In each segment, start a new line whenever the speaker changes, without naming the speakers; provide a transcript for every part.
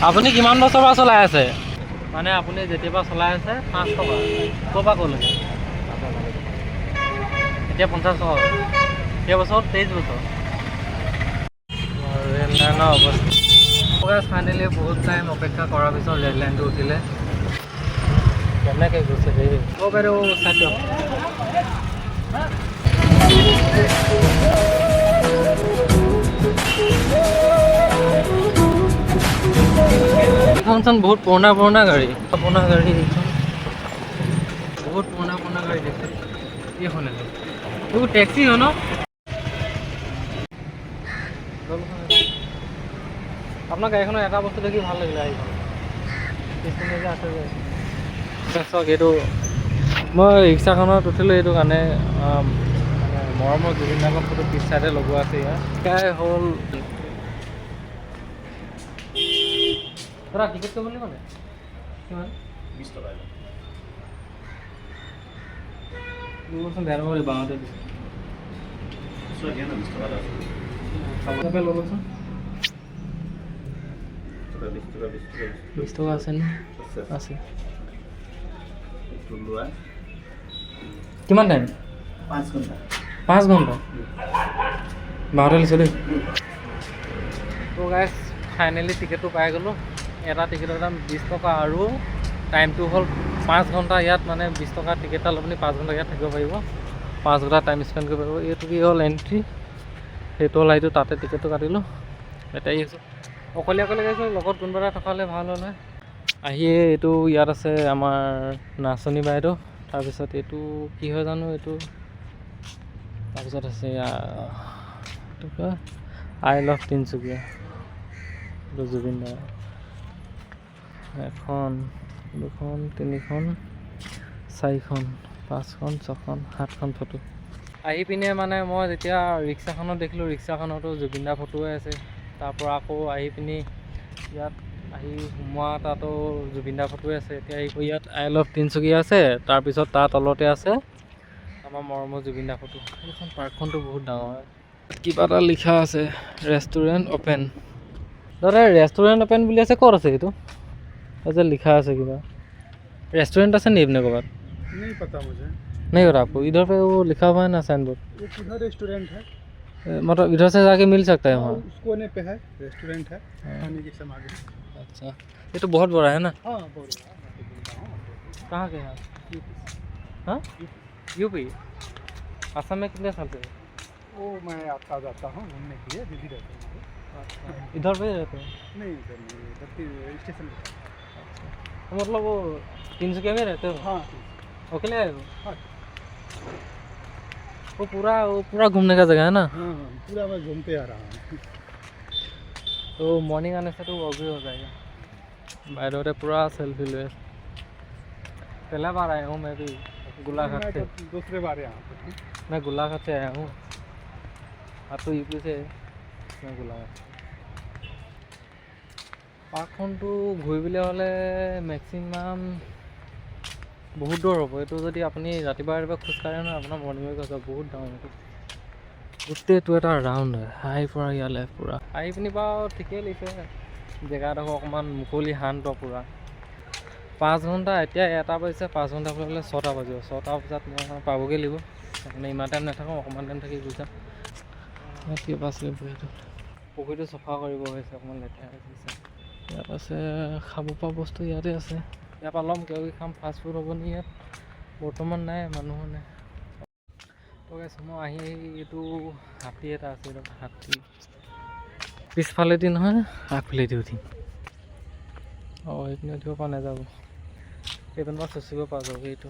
আপুনি কিমান বছৰৰ পৰা চলাই আছে? মানে আপুনি যেতিয়াৰ পৰা চলাই আছে 5 টকা ক'ৰ পৰা ক'লৈকে? এতিয়া 50 টকা কেইবছৰ? 23 বছৰ। ৰেল লাইনৰ অৱস্থা ফাইনেলি বহুত টাইম অপেক্ষা কৰাৰ পিছত ৰেল লাইনটো উঠিলে। কেনেকৈ গৈছে দেই অ' বাইদেউ চাই দিয়ক। এইখনচোন বহুত পুৰণা গাড়ী। এইখন বহুত পুৰণা গাড়ী দেখে। এইখন এইবোৰ টেক্সি হয় ন? আপোনাৰ গাড়ীখনৰ এটা বস্তু দেখি ভাল লাগিলে গাড়ীখন যে আছে যে চাওক এইটো মই ৰিক্সাখনত উঠিলোঁ এইটো কাৰণে মানে মৰমৰ জুবিন দাৰ ফটো পিছ চাইডে লগোৱা আছে ইয়াৰ হ'ল দাদা টিকেট কৰিব লাগিব নে কিমান 20 টকা লোকচোন বেয়া নকৰি বাওঁতে দিছে 20 টকা আছে নে? আছে। কিমান টাইম? 5 ঘণ্টা 5 ঘণ্টা বাৰতে লিখছে দেই। তো গাইজ ফাইনেলি টিকেটটো পাই গ'লোঁ। এটা টিকেটৰ দাম 20 টকা আৰু টাইমটো হ'ল 5 ঘণ্টা। ইয়াত মানে 20 টকা টিকেট এটা আপুনি 5 ঘণ্টা ইয়াত থাকিব পাৰিব, 5 ঘণ্টা টাইম স্পেণ্ড কৰিব পাৰিব। এইটো কি হ'ল এণ্ট্ৰি, সেইটো হ'ল এইটো তাতে টিকেটটো কাটিলোঁ। এতিয়া আহিছোঁ অকলে গৈছোঁ, লগত কোনোবা এটা থকা হ'লে ভাল হ'ল হয়। আহিয়ে এইটো ইয়াত আছে আমাৰ নাচনী বাইদেউ, তাৰপিছত এইটো কি হয় জানো এইটো, তাৰপিছত আছে এইটো কয় আই লাভ তিনিচুকীয়া, এইটো জুবিন দাৰ। 1 2 3 4 5 6 7খন ফটো। আহি পিনে মানে মই যেতিয়া ৰিক্সাখনত দেখিলোঁ, ৰিক্সাখনতো জুবিন দাৰ ফটোৱে আছে। তাৰপৰা আকৌ আহি পিনি ইয়াত আহি সোমোৱা তাতো জুবিন দাৰ ফটোৱে আছে। এতিয়া ইয়াত আই লাভ তিনিচুকীয়া আছে, তাৰপিছত তাৰ তলতে আছে আমাৰ মৰমৰ জুবিন দাৰ ফটো। এইখন পাৰ্কখনটো বহুত ডাঙৰ। কিবা এটা লিখা আছে ৰেষ্টুৰেণ্ট অপেন। দাদা ৰেষ্টুৰেণ্ট অপেন বুলি আছে, ক'ত আছে এইটো? যে लिखा है कितना रेस्टोरेंट है नहीं अपने को बात
नहीं पता मुझे,
नहीं हो रहा आपको? इधर पे वो लिखा हुआ है ना साइन बोर्ड,
वो किधर रेस्टोरेंट है?
मतलब इधर से जाके मिल सकता है वहाँ?
उस कोने पे है रेस्टोरेंट है, खाने की सामग्री।
अच्छा ये तो बहुत बड़ा है ना?
हाँ बहुत बड़ा।
कहाँ के हैं? हाँ यूपी। असम में कितने साल से?
वो मैं आता जाता हूँ घूमने के लिए, दीदी रहते हैं।
अच्छा इधर पे रहते हैं?
नहीं इधर नहीं, इधर स्टेशन पे।
तो मतलब वो 300 में रहते हो?
हाँ
अकेले आए हो? हाँ। वो पूरा घूमने का जगह है ना?
हाँ पूरा मैं घूमते आ रहा हूँ।
तो मॉर्निंग आने से तो वो भी हो जाएगा। बाइडोरे पूरा सेल्फी ले। पहला बार आया हूँ मैं भी गोलाघाट से।
दूसरे बार यहाँ पे
मैं गोलाघाट से आया हूँ, आप तो यूपी से, मैं गोलाघाट। পাৰ্কখনটো ঘূৰিবলৈ হ'লে মেক্সিমাম বহুত দূৰ হ'ব। এইটো যদি আপুনি ৰাতিপুৱা খোজকাঢ়ে নহয়, আপোনাৰ মৰ্ণিং ৱাক যাব বহুত ডাঙৰ। এইটো গোটেইটো এটা ৰাউণ্ড হয়, হাই পৰা ইয়ালৈ পূৰা আহি পিনি বাৰু ঠিকেই লাগিছে। জেগাডোখৰ অকণমান মুকলি শান্ত পূৰা। 5 ঘণ্টা, এতিয়া 1টা বাজিছে, 5 ঘণ্টা হ'লে 6টা বাজিব। 6টা বজাত মই পাবগৈ লাগিব, সেইকাৰণে ইমান টাইম নাথাকোঁ, অকণমান টাইম থাকি গুচি যাম। কিবা আছিলে পুখুৰীটো চফা কৰিব হৈছে, অকণমান লেতেৰা হৈছে। ইয়াত আছে খাব পৰা বস্তু, ইয়াতে আছে। ইয়াৰ পৰা ল'ম কিবা কিবি খাম, ফাষ্ট ফুড হ'ব নি ইয়াত? বৰ্তমান নাই, মানুহো নাই। তো গাইছ মই আহি এইটো হাতী এটা আছে, এইটো হাতী পিছফালেদি নহয় আগফালেদি উঠিম। অঁ এইপিনে উঠিব পৰা নাযাব, এইপিনৰ পৰা চুচিব পৰা যাব। এইটো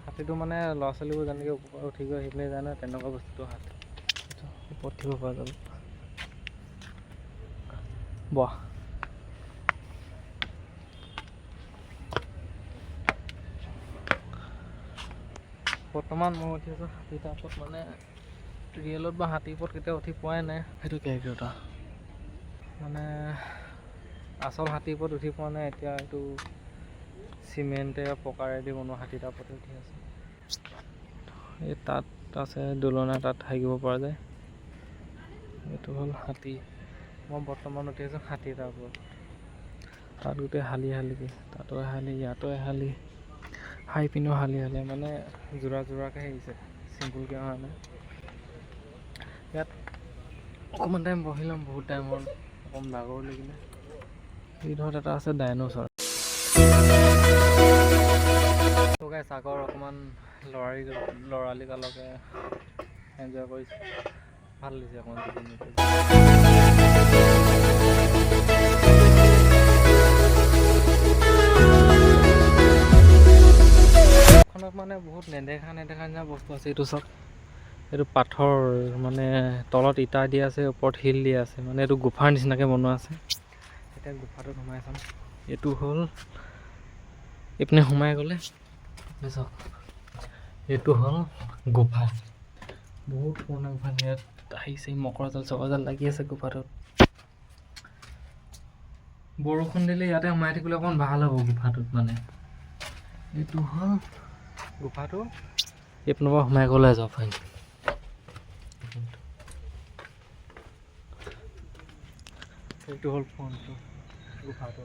হাতীটো মানে ল'ৰা ছোৱালীবোৰ যেনেকৈ ওপৰত উঠি গৈ সেইপিনে যায় নহয়, তেনেকুৱা বস্তুটো হাতী ওপৰত উঠিব পৰা যাব। বাহ বৰ্তমান মই উঠি আছোঁ হাতীৰ ওপৰত, মানে ৰিয়েলত বা হাতীৰ ওপৰত কেতিয়াও উঠি পোৱাই নাই। সেইটো কেৰেক্টাৰটা মানে আচল হাতীৰ ওপৰত উঠি পোৱা নাই। এতিয়া এইটো চিমেণ্টে পকাৰেদি বনোৱা হাতী তাৰ ওপৰত উঠি আছে। এই তাত আছে দোলনা, তাত থাকিব পৰা যায়। এইটো হ'ল হাতী। মই বৰ্তমান উঠি আছোঁ 60টাৰ ওপৰত। তাত গোটেই হালিকে তাতো হালি ইয়াতো হালি হাই পিনেও হালি মানে যোৰাকৈ আহিছে, চিম্পুলকৈ অহা নাই। ইয়াত অকণমান টাইম বহি ল'ম, বহুত টাইম হ'ল, অকণমান ভাগৰ লাগিলে। ভিতৰত এটা আছে ডাইন'ছৰ। গাইছ আগৰ অকণমান লৰালি কালকে এনজয় কৰিছোঁ, ভাল লাগিছে অকণমান খনত মানে বহুত নেদেখা নিচিনা বস্তু আছে। এইটো চাওক, এইটো পাথৰ মানে তলত ইটা দিয়া আছে, ওপৰত শিল দিয়া আছে, মানে এইটো গুফাৰ নিচিনাকৈ বনোৱা আছে। এতিয়া গুফাটোত সোমাই চাম। এইটো হ'ল এইপিনে সোমাই গ'লে চাওক, এইটো হ'ল গুফা, বহুত পুৰণা গুফা। ইয়াত আহিছে মকৰাজাল লাগি আছে গুফাটোত। বৰষুণ দিলে ইয়াতে সোমাই থাকিলে অকণমান ভাল হ'ব গুফাটোত। মানে এইটো হ'ল গুফাটো, এইপিনৰ পৰা সোমাই গ'লে যাব পাৰিম। এইটো হ'ল ফোনটো গুফাটো।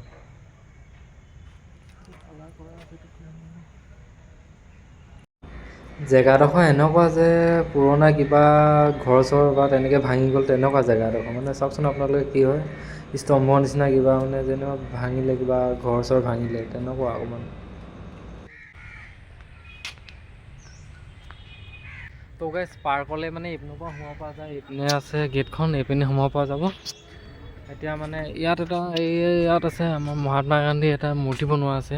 জেগাডোখৰ এনেকুৱা যে পুৰণা কিবা ঘৰ চৰ বা তেনেকৈ ভাঙি গ'ল, তেনেকুৱা জেগাডোখৰ। মানে চাওকচোন আপোনালোকে কি হয়, স্তম্ভৰ নিচিনা কিবা, মানে যেনেকুৱা ভাঙিলে, কিবা ঘৰ চৰ ভাঙিলে তেনেকুৱা অকণমান। তো গাইছ পাৰ্কলৈ মানে এইপিনৰ পৰা সোমাব পৰা যায়, এইপিনে আছে গেটখন, এইপিনে সোমাব পৰা যাব। এতিয়া মানে ইয়াত ইয়াত আছে আমাৰ মহাত্মা গান্ধী এটা মূৰ্তি বনোৱা আছে।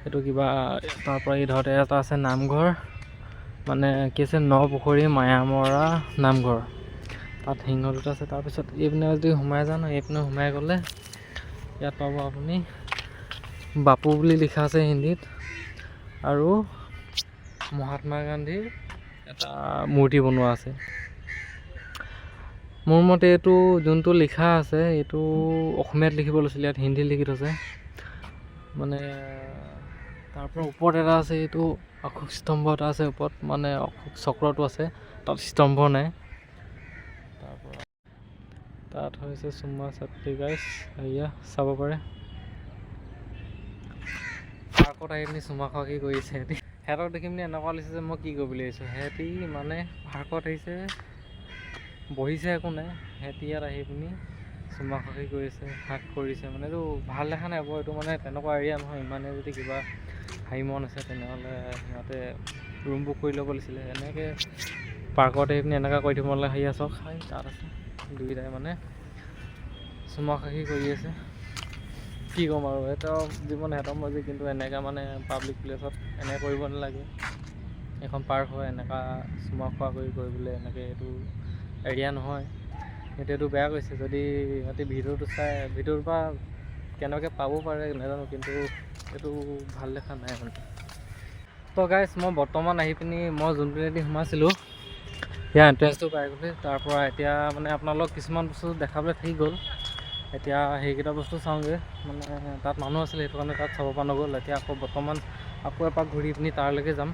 এইটো কিবা তাৰ পৰা ধৰতে এটা আছে নামঘৰ, মানে কি আছে নপুখুৰী মায়ামৰা নামঘৰ, তাত সিংহ দুটা আছে। তাৰপিছত এইপিনে যদি সোমাই যাওঁ ন, এইপিনে সোমাই গ'লে ইয়াত পাব আপুনি বাপু বুলি লিখা আছে হিন্দীত, আৰু মহাত্মা গান্ধীৰ এটা মূৰ্তি বনোৱা আছে। মোৰ মতে এইটো যোনটো লিখা আছে, এইটো অসমীয়াত লিখিব লৈছিলে, ইয়াত হিন্দীত লিখি থৈছে। মানে তাৰপৰা ওপৰত এটা আছে, এইটো অশোক স্তম্ভ এটা আছে ওপৰত, মানে অশোক চক্ৰটো আছে, তাত স্তম্ভ নাই। তাৰপৰা তাত হৈছে চুমা ছাত্ৰী গাইছ, এয়া চাব পাৰে। পাৰ্কত আহি পিনি চুমা খোৱা কি কৰিছে সিহঁতি। সিহঁতক দেখি পিনি এনেকুৱা লাগিছে যে মই কি কৰিবলৈ আহিছোঁ। সিহঁতি মানে পাৰ্কত আহিছে, বহিছে, একো নাই, সিহঁতি ইয়াত আহি পিনি চুমা খোৱা কৰিছে, হাক কৰিছে। মানে এইটো ভাল দেখা নাই বাৰু। এইটো মানে তেনেকুৱা এৰিয়া নহয়। ইমানে যদি কিবা হাই মন আছে তেনেহ'লে সিহঁতে ৰুম বুক কৰি ল'ব লাগিছিলে। এনেকৈ পাৰ্কত আহি পিনি এনেকুৱা কৰি দিব নালাগে। সেয়া চাওক, তাত আছে দুইটাই মানে চুমা খাকি কৰি আছে। কি ক'ম আৰু, সেইটো জীৱন সিহঁতৰ মৰ্জি, কিন্তু এনেকৈ মানে পাব্লিক প্লেচত এনেকৈ কৰিব নালাগে। এখন পাৰ্ক হয়, এনেকুৱা চুমা খোৱা কৰিবলৈ এনেকৈ এইটো এৰিয়া নহয়। সিহঁতে এইটো বেয়া কৰিছে। যদি সিহঁতে ভিডিঅ'টো চাই, ভিডিঅ'ৰ পৰা কেনেকৈ পাব পাৰে নাজানো, কিন্তু এইটো ভাল দেখা নাই মানে। তো গাইছ মই বৰ্তমান আহি পিনি মই যোনপিনেদি সোমাইছিলোঁ সেয়া এণ্ট্ৰেঞ্চটো পাই গ'লোঁ। তাৰপৰা এতিয়া মানে আপোনালোক কিছুমান বস্তু দেখাবলৈ থাকি গ'ল। এতিয়া সেইকেইটা বস্তু চাওঁগৈ। মানে তাত মানুহ আছিলে, সেইটো কাৰণে তাত চাব পৰা নগ'ল। এতিয়া আকৌ বৰ্তমান আকৌ এপাক ঘূৰি পিনি তাৰলৈকে যাম।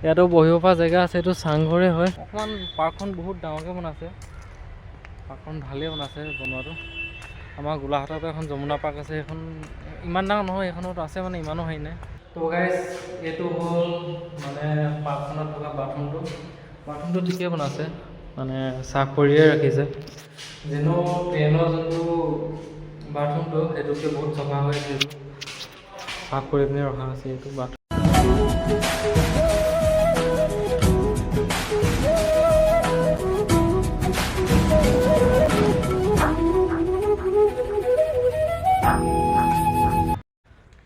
ইয়াতো বহিব পৰা জেগা আছে, এইটো চাংঘৰে হয়। অকণমান পাৰ্কখন বহুত ডাঙৰকৈ বনাইছে, পাৰ্কখন ভালেই বনাইছে বনোৱাটো। আমাৰ গোলাঘাটতো এখন যমুনা পাৰ্ক আছে, সেইখন ইমান ডাঙৰ নহয়, সেইখনত আছে মানে ইমানো হেৰি নাই। তো গাইছ এইটো হ'ল মানে পাৰ্কখনত থকা বাথৰুমটো ঠিকেই বনাইছে, মানে চাফ কৰিয়ে ৰাখিছে। যেনো ট্ৰেইনৰ যোনটো বাথৰুমটো সেইটোতকৈ বহুত চফা হৈ আছে, চাফ কৰি পিনি ৰখা হৈছে এইটো বাথৰুম।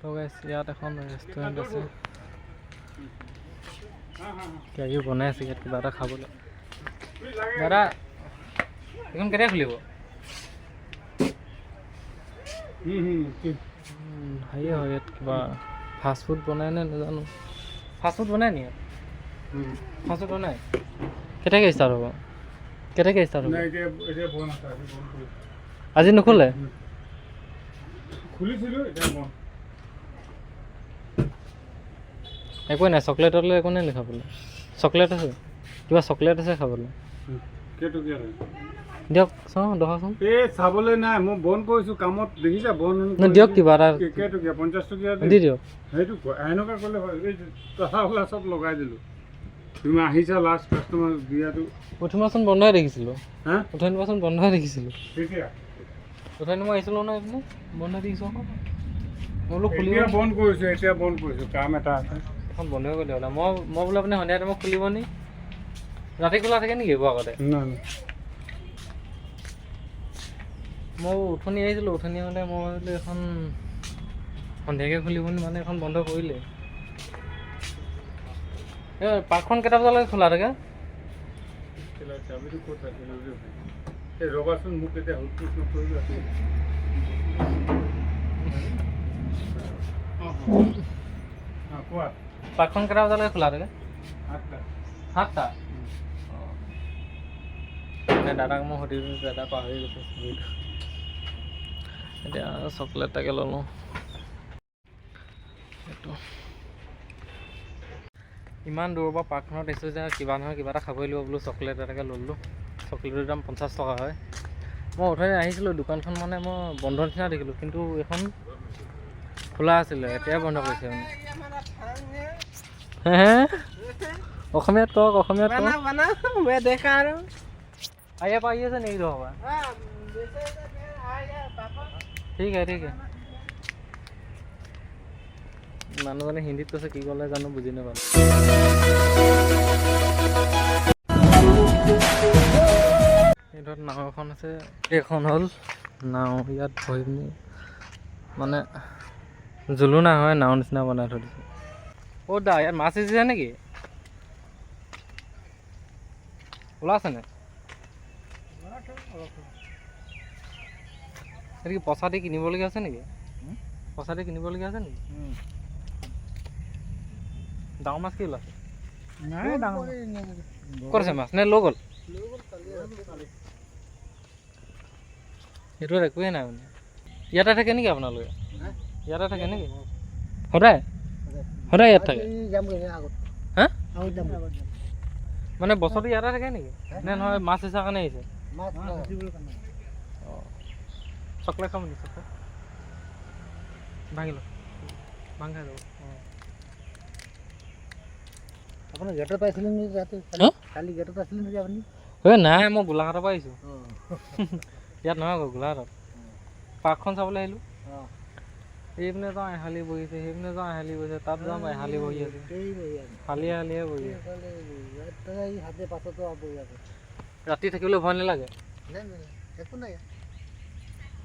তো গাইছ ইয়াত এখন ৰেষ্টুৰেণ্ট আছে, কিবা বনাই আছে ইয়াত কিবা এটা খাবলৈ। দাদা এইখন কেতিয়া খুলিব? হেৰি হয় ইয়াত কিবা ফাষ্টফুড বনাই নে নাজানো। ফাষ্টফুড বনাই নি ইয়াত? ফাষ্টফুড বনাই? কেতিয়াকৈ ষ্টাৰ্ট হ'ব? আজি নুখোলে? একোৱেই নাই, চকলেট একো নাই খাবলৈ? চকলেট আছে, কিবা চকলেট আছে খাবলৈ? দিয়ক চাওঁ দেখাচোন
এই চাবলৈ নাই মই বন্ধ কৰিছোঁ কামত দেখিছা বন্ধ
দিয়ক কিবা এটা
কেইটকীয়া 50 টকীয়া
দি দিয়ক
সেইটো এনেকুৱা ক'লে হয় এই তলা চব লগাই দিলোঁ তুমি আহিছা লাষ্ট কাষ্টমাৰ দিয়াটো
উঠোনাচোন বন্ধই দেখিছিলোঁ
হা
উঠোনিবাচোন বন্ধই দেখিছিলোঁ
কেতিয়া
উঠনি মই আহিছিলোঁ নহয় এইপিনে বন্ধ দেখিছোঁ আকৌ মই বোলো খুলিব
এতিয়া বন্ধ কৰিছোঁ এতিয়া বন্ধ কৰিছোঁ কাম এটা আছে
এখন বন্ধ হৈ গ'লে হ'লে মই বোলো আপুনি সন্ধিয়া টাইমত খুলিব নি ৰাতি খোলা থাকে নেকি এইবোৰ আগতে
নাই
মই উঠনি আহিছিলোঁ উঠনি হ'লে মই বোলো এখন সন্ধিয়াকৈ খুলিব নি মানে এখন বন্ধ কৰিলে এই পাৰ্কখন কেইটা বজালৈকে খোলা থাকে
চাবিটো ক'ত ৰাখিলোঁ এই ৰ'বাচোন মোক এতিয়া হুলস্থুল নকৰিবা কোৱা
পাৰ্কখন কেইটা বজালৈকে খোলা থাকে
8টা
7টা মানে দাদাক মই সুধিলোঁ দাদা পাহৰি গৈছে এতিয়া চকলেট এটাকে ল'লোঁ এইটো ইমান দূৰৰ পৰা পাৰ্কখনত দেখিছোঁ যে কিবা নহয় কিবা এটা খাবই লাগিব বোলো চকলেট এটাকে ল'লোঁ চকলেটৰ দাম 50 টকা হয় মই উঠনি আহিছিলোঁ দোকানখন মানে মই বন্ধ নিচিনা দেখিলোঁ কিন্তু এখন খোলা আছিলে এতিয়াই বন্ধ কৰিছে মানে হে অসমীয়াত কওক অসমীয়াত কওক आइए पाइए से नहीं दो होगा ठीक है মানুহজনে হিন্দীত কৈছে কি ক'লে জানো বুজি নাপালোঁ এইটোত নাও এখন আছে এইখন হ'ল নাও ইয়াত বহি পিনি মানে জুলুনা হয় নাও নিচিনা বনাই থৈ দিছে অ' দা ইয়াত মাছ সিজিছে নেকি ওলাইছেনে এইটো কি পইচা দি কিনিবলগীয়া আছে নেকি পইচা দি কিনিবলগীয়া আছে নেকি ডাঙৰ মাছ কি ওলাইছে ক'ত আছে মাছ নে লৈ গ'ল সেইটোত একোৱেই নাই মানে ইয়াতে থাকে নেকি আপোনালোকে ইয়াতে থাকে নেকি সদায় সদায় ইয়াত থাকে হা মানে বছৰটো ইয়াতে থাকে নেকি নে নহয় মাছ হিচাৰ কাৰণে আহিছে চকলেট খাম নেকি চকলেট ভাঙি লওক ভাঙি খাই যাব
আপোনাৰ গেটত পাইছিলে নেকি ৰাতি কালি গেটত আছিলে নেকি আপুনি
নাই মই গোলাঘাটৰ পৰা আহিছোঁ ইয়াত নহয় আকৌ গোলাঘাটত পাৰ্কখন চাবলৈ আহিলোঁ এইপিনে যাওঁ এহালি বহিছে সেইপিনে যাওঁ এহালি বহিছে তাত যাওঁ এহালি বহি আছে হালিয়ে বহি আছে ৰাতি থাকিবলৈ ভয় নালাগে
একো নাই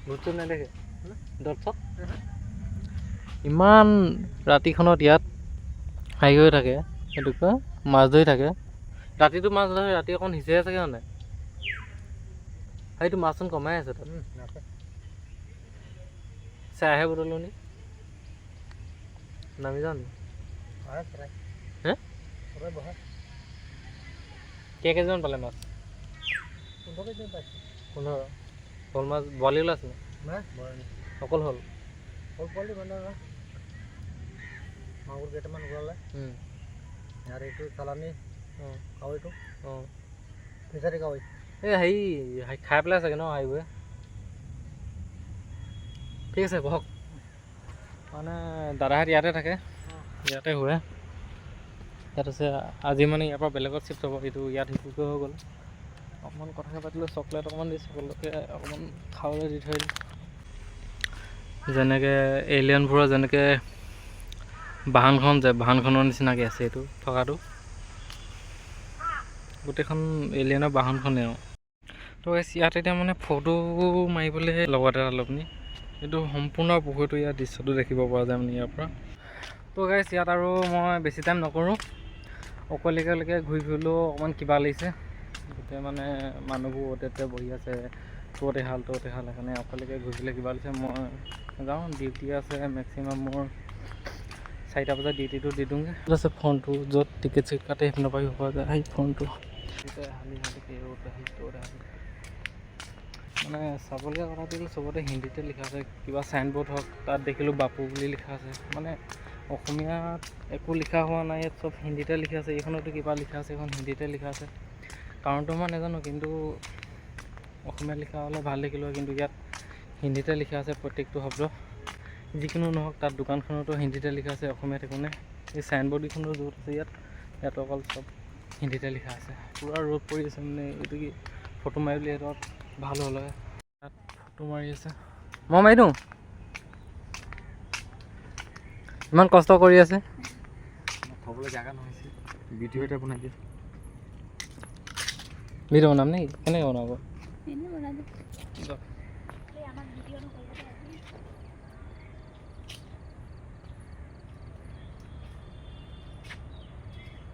ভূত চুত নেদেখে দৰ্শক ইমান ৰাতিখনত ইয়াত হাই হৈ থাকে সেইটো কয় মাছ ধৰি থাকে ৰাতিটো মাছ ধৰে ৰাতি অকণ সিঁচিহে চাগে মানে সেইটো মাছচোন কমাই আছে তাত চাহে বটলো নি নামি যাওঁ নি হে কেইকেজিমান পালে মাছ 15 শ'ল মাছ বৰালি ওলাইছে অকল হ'ল
পোৱালি মানে মাগুৰ কেইটামান ওলালে আৰু এইটো চালানী কাৱৈটো
অঁ
ফিচাৰী কাৱৈ
এই হেৰি খাই পেলাই চাগে ন আহিবই ঠিক আছে বহক মানে দাদাহঁত ইয়াতে থাকে ইয়াতে শুৱে ইয়াত আছে আজি মানে ইয়াৰ পৰা বেলেগত চিফ্ট হ'ব এইটো ইয়াত শিশুকৈ হৈ গ'ল অকণমান কথাকে পাতিলোঁ চকলেট অকণমান দি চকলেটকে অকণমান খাবলৈ দি থৈ দিলোঁ যেনেকৈ এলিয়েনবোৰৰ যেনেকৈ বাহনখন যে বাহনখনৰ নিচিনাকৈ আছে এইটো থকাটো গোটেইখন এলিয়েনৰ বাহনখনেই আৰু তো ইয়াত এতিয়া মানে ফটো মাৰিবলৈ লগত এটা ল'বনি এইটো সম্পূৰ্ণ পুখুৰীটো ইয়াৰ দৃশ্যটো দেখিব পৰা যায় মানে ইয়াৰ পৰা তো গাইছ ইয়াত আৰু মই বেছি টাইম নকৰোঁ অকলেকে ঘূৰি ফুৰিলেও অকণমান কিবা লাগিছে গোটেই মানে মানুহবোৰ অতে বহি আছে ত'তে হাল সেইকাৰণে অকলেকে ঘূৰি ফুৰিলে কিবা লাগিছে মই যাওঁ ডিউটি আছে মেক্সিমাম মোৰ 4টা বজাত ডিউটিটো দি দিওঁগৈ আছে ফোনটো য'ত টিকেট চিকেট কাটে সেইপিনৰ পৰা পোৱা যায় সেই ফোনটো মানে চাবলগীয়া কথা দিলোঁ চবতে হিন্দীতে লিখা আছে কিবা চাইনবোৰ্ড হওক তাত দেখিলোঁ বাপু বুলি লিখা আছে মানে অসমীয়াত একো লিখা হোৱা নাই ইয়াত চব হিন্দীতে লিখা আছে এইখনতো কিবা লিখা আছে এইখন হিন্দীতে লিখা আছে কাৰণটো মই নাজানো কিন্তু অসমীয়াত লিখা হ'লে ভাল দেখিলোঁ হয়, কিন্তু ইয়াত হিন্দীতে লিখা আছে প্ৰত্যেকটো শব্দ। যিকোনো নহওক তাত দোকানখনতো হিন্দীতে লিখা আছে, অসমীয়াত একো নাই। এই চাইনবৰ্ডকেইখনো য'ত আছে ইয়াত অকল চব হিন্দীতে লিখা আছে। পূৰা ৰ'দ পৰি আছে, মানে এইটো কি ফটো মাৰিবলৈ এইটো ভাল হ'ল হয়। তাত ফটো মাৰি আছে, মই মাৰি দিওঁ। ইমান কষ্ট কৰি আছে,
থ'বলৈ জেগা নহৈছে, ভিডিঅ' এটা বনাই দিয়ে।
ভিডিঅ' বনাম নেকি? কেনেকৈ বনাব?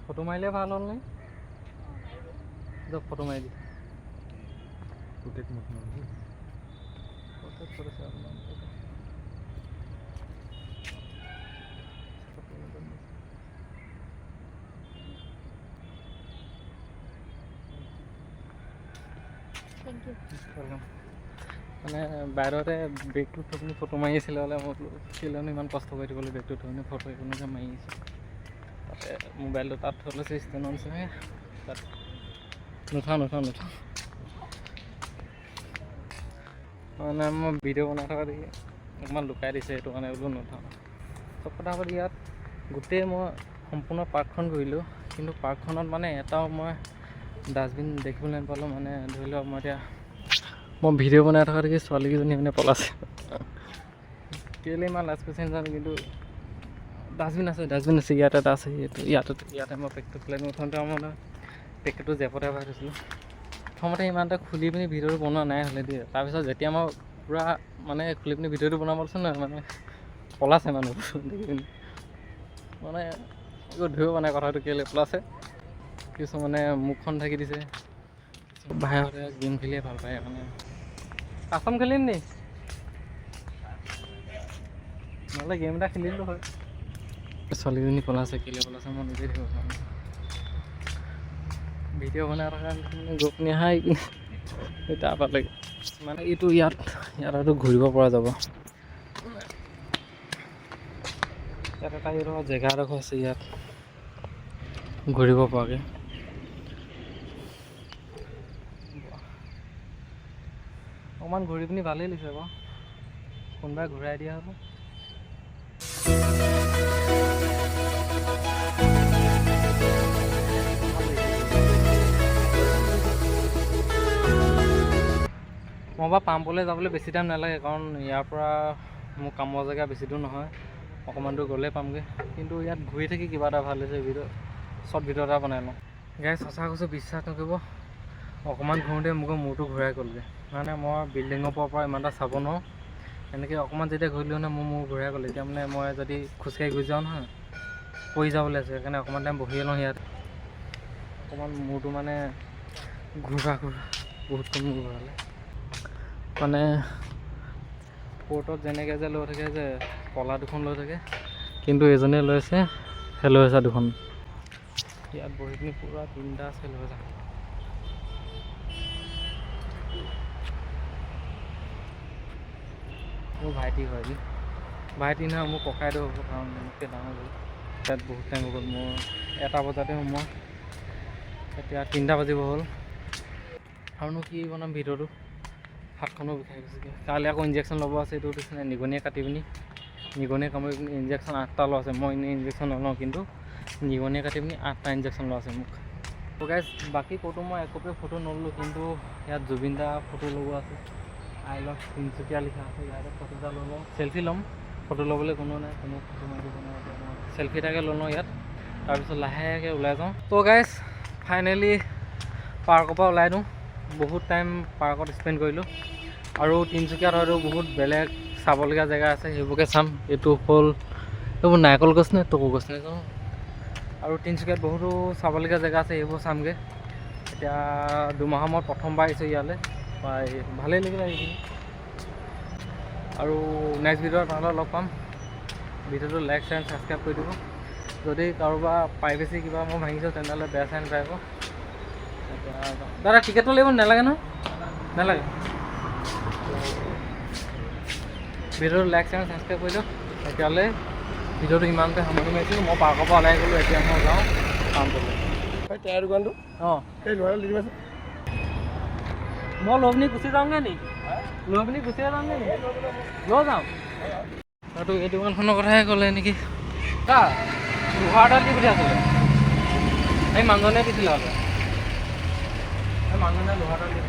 ফটো মাৰিলে ভাল হ'ল নে? দিয়ক ফটো মাৰি দি। মানে বাহিৰতে বেগটো থৈ পিনি ফটো মাৰি আছিলে হ'লে মই কেলেনো ইমান কষ্ট কৰি দিবলৈ বেগটো থৈ পিনি ফটো এখনকে মাৰি আহিছোঁ। তাতে মোবাইলটো তাত থৈ লৈছে ষ্টেণ্ডৰ নিচিনাকৈ, তাত নুঠাওঁ। মানে মই ভিডিঅ' বনাই থকা দেখি অকণমান লুকাই দিছে, সেইটো কাৰণে বোলো নুঠাওঁ। চব কথা পাতি ইয়াত গোটেই মই সম্পূৰ্ণ পাৰ্কখন ঘূৰিলোঁ, কিন্তু পাৰ্কখনত মানে এটাও মই ডাষ্টবিন দেখিবলৈ নাপালোঁ। মানে ধৰি লওক মই ভিডিঅ' বনাই থকা দেখি ছোৱালীকেইজনী মানে পলাইছে। কেলৈ ইমান লাজ কৰিছে নাজানো, কিন্তু ডাষ্টবিন আছে ইয়াত এটা আছে, ইয়াতে মই পেকেটটো পেলাই দিওঁ। প্ৰথমতে মই পেকেটটো জেপতে ভৰাই থৈছিলোঁ। প্ৰথমতে ইমান এটা খুলি পিনি ভিডিঅ'টো বনোৱা নাই হ'লে দিয়ে। তাৰপিছত যেতিয়া মই পূৰা মানে খুলি পিনি ভিডিঅ'টো বনাব লৈছোঁ নহয়, মানে পলাইছে মানুহবোৰ দেখি পিনি। মানে একো ধৰিব পৰা নাই কথাটো কেলৈ পলাইছে। কিছুমানে মুখখন ঢাকি দিছে, বাহিৰতে গেম খেলিয়ে ভাল পায়। মানে কাষ্টম খেলিম নি? নহ'লে গেম এটা খেলিলোঁ হয়। ছোৱালীজনী পলাইছে, কেলৈ পলাইছে মই নিজে ধৰিব পৰা নাই। ভিডিঅ' বনাই থকা গৈ পিনি তাৰপৰা লাগে মানে এইটো ইয়াত আৰু ঘূৰিব পৰা যাব। ইয়াত এটা এইডোখৰ জেগা এডোখৰ আছে, ইয়াত ঘূৰিব পৰাকৈ। অকণমান ঘূৰি পিনি ভালেই লাগিছে বাৰু, কোনোবাই ঘূৰাই দিয়া হ'ব। মই বাৰু পাম্পলৈ যাবলৈ বেছি টাইম নালাগে, কাৰণ ইয়াৰ পৰা মোৰ কামৰ জেগা বেছি দূৰ নহয়, অকণমান দূৰ গ'লেই পামগৈ। কিন্তু ইয়াত ঘূৰি থাকি কিবা এটা ভাল হৈছে, শ্বৰ্ট ভিডিঅ' এটা বনাই লওঁ। গাইজ সঁচা কৈছোঁ, বিশ্বাস নকৰিব, অকণমান ঘূৰোঁতে মোক মূৰটো ঘূৰাই গ'লগৈ। মানে মই বিল্ডিঙৰ পৰা ইমান এটা চাব নোৱাৰোঁ, এনেকৈ অকণমান যেতিয়া ঘূৰিলোঁ নহয় মোৰ মূৰ ঘূৰাই গ'ল। এতিয়া মানে মই যদি খোজকাঢ়ি গুচি যাওঁ নহয় পৰি যাবলৈ আছে, সেইকাৰণে অকণমান টাইম বহিয়ে লওঁ ইয়াত। অকণমান মূৰটো মানে ঘূৰা বহুতকণ মূৰ ঘূৰালে। মানে কোৰ্টত যেনেকৈ যে লৈ থাকে যে কলা দুখন লৈ থাকে, কিন্তু এজনে লৈছে হেল'ৱেছা দুখন। ইয়াত বহি পিনি পূৰা বিন্দাছ হেল'ৱেছা। মোৰ ভাইটি হয়, ভাইটি নহয় মোৰ ককাইদেউ হ'ব, কাৰণ মোতকৈ ডাঙৰ হ'ল। ইয়াত বহুত টাইম হৈ গ'ল, মোৰ 1টা বজাতে সোমোৱা, এতিয়া 3টা বাজিব হ'ল। আৰুনো কি বনাম ভিডিঅ'টো, হাতখনো বিষাই গৈছেগৈ। কাইলৈ আকৌ ইনজেকশ্যন ল'ব আছে, এইটো দিছে নিগনিয়ে কাটি পিনি, নিগনিয়ে কামুৰি পিনি ইনজেকশ্যন 8টা লোৱা আছে। মই এনেই ইনজেকশ্যন নলওঁ, কিন্তু নিগনিয়ে কাটি পিনি 8টা ইনজেকশ্যন লোৱা আছে মোক। তো গাইজ বাকী ক'তো মই একোপে ফটো নল'লোঁ, কিন্তু ইয়াত জুবিন দা ফটো লগোৱা আছে, আই লাভ তিনিচুকীয়া লিখা আছে। ইয়াতে ফটো এটা ল'লোঁ, চেল্ফি ল'ম। ফটো ল'বলৈ কোনো নাই, কোনো ফটো মাৰিব কোনো নাই। মই চেল্ফি এটাকে ল'লোঁ ইয়াত, তাৰপিছত লাহেকৈ ওলাই যাওঁ। তো গাইজ ফাইনেলি পাৰ্কৰ পৰা ওলাই দিওঁ। বহুত টাইম পাৰ্কত স্পেণ্ড কৰিলোঁ, আৰু তিনিচুকীয়াত হয়তো বহুত বেলেগ চাবলগীয়া জেগা আছে, সেইবোৰকে চাম। এইটো হ'ল এইবোৰ নাৰিকল গছ নে টকৌ গছ নে জানো। আৰু তিনিচুকীয়াত বহুতো চাবলগীয়া জেগা আছে, সেইবোৰ চামগৈ। এতিয়া 2 মাহৰ মূৰত প্ৰথমবাৰ আহিছোঁ ইয়ালৈ, ভালেই লাগিলে এইখিনি। আৰু নেক্সট ভিডিঅ'ত আপোনালোকক লগ পাম। ভিডিঅ'টো লাইক শ্বেয়াৰ ছাবস্ক্ৰাইব কৰি দিব। যদি কাৰোবাৰ প্ৰাইভেচি কিবা মই ভাঙিছোঁ তেনেহ'লে বেয়া চাই নাপাব। দাদা টিকেটটো লাগিব নালাগে নহয়? নালাগে। ভিডিঅ'টো লাইক শ্বেয়াৰ ছাবস্ক্ৰাইব কৰি দিয়ক। তেতিয়াহ'লে ভিডিঅ'টো ইমানতে সামৰণি মাৰিছোঁ। মই পাৰ্কৰ পৰা ওলাই গ'লোঁ, এতিয়া মই যাওঁ কাম কৰিবলৈ।
টায়াৰ দোকানটো
অঁ
এই ল'ৰা দি দিবাচোন।
মই লৈ পিনি গুচি যাওঁগৈ নি লৈ পিনি গুচিয়ে যাওঁগৈ নি লৈ যাওঁ আৰু এই দোকানখনৰ কথাহে ক'লে নেকি লোহাৰ এডাল দি পঠিয়াইছিলে এই মানুহজনে দিছিলে আকৌ এই মানুহজনে লোহাৰ এডাল দি